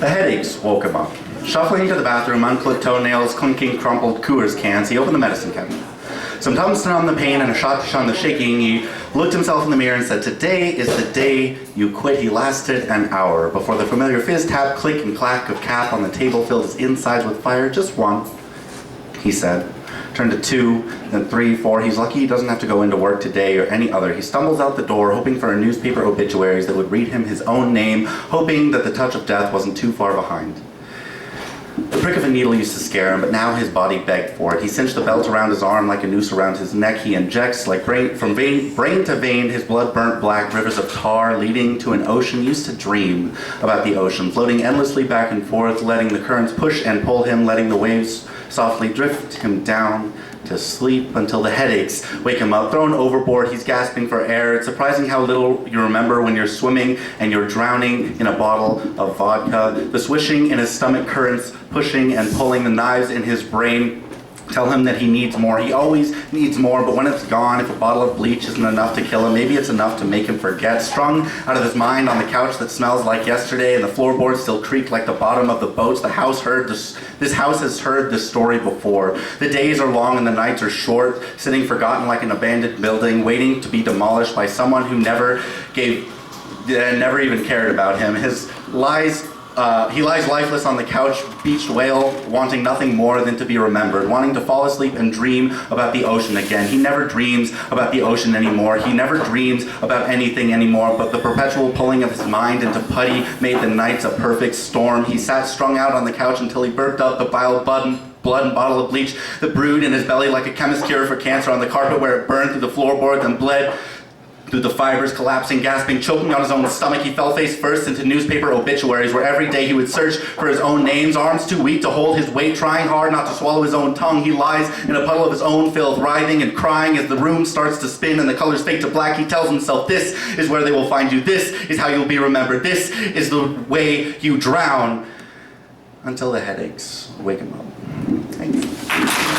The headaches woke him up. Shuffling to the bathroom, unclipped toenails, clinking crumpled Coors cans, he opened the medicine cabinet. Some Tums to numb the pain and a shot to shun the shaking. He looked himself in the mirror and said, "Today is the day you quit." He lasted an hour before the familiar fizz, tap, click, and clack of cap on the table filled his insides with fire. "Just one," he said. Turned to 2, then 3, 4. He's lucky he doesn't have to go into work today or any other. He stumbles out the door, hoping for a newspaper obituaries that would read him his own name, hoping that the touch of death wasn't too far behind. The prick of a needle used to scare him, but now his body begged for it. He cinched the belt around his arm like a noose around his neck. He injects like brain to vein, his blood burnt black rivers of tar leading to an ocean. He used to dream about the ocean, floating endlessly back and forth, letting the currents push and pull him, letting the waves softly drift him down to sleep until the headaches wake him up. Thrown overboard, he's gasping for air. It's surprising how little you remember when you're swimming and you're drowning in a bottle of vodka. The swishing in his stomach currents, pushing and pulling, the knives in his brain tell him that he needs more. He always needs more, but when it's gone, if a bottle of bleach isn't enough to kill him, maybe it's enough to make him forget. Strung out of his mind on the couch that smells like yesterday, and the floorboards still creak like the bottom of the boats. This house has heard this story before. The days are long and the nights are short, sitting forgotten like an abandoned building, waiting to be demolished by someone who never even cared about him. He lies lifeless on the couch, beached whale, wanting nothing more than to be remembered, wanting to fall asleep and dream about the ocean again. He never dreams about the ocean anymore. He never dreams about anything anymore, but the perpetual pulling of his mind into putty made the nights a perfect storm. He sat strung out on the couch until he burped up the vile blood and bottle of bleach that brewed in his belly like a chemist's cure for cancer on the carpet where it burned through the floorboards and bled through the fibers, collapsing, gasping, choking on his own stomach. He fell face first into newspaper obituaries where every day he would search for his own names, arms too weak to hold his weight, trying hard not to swallow his own tongue. He lies in a puddle of his own filth, writhing and crying as the room starts to spin and the colors fade to black. He tells himself, "This is where they will find you. This is how you'll be remembered. This is the way you drown," until the headaches wake him up. Thank you.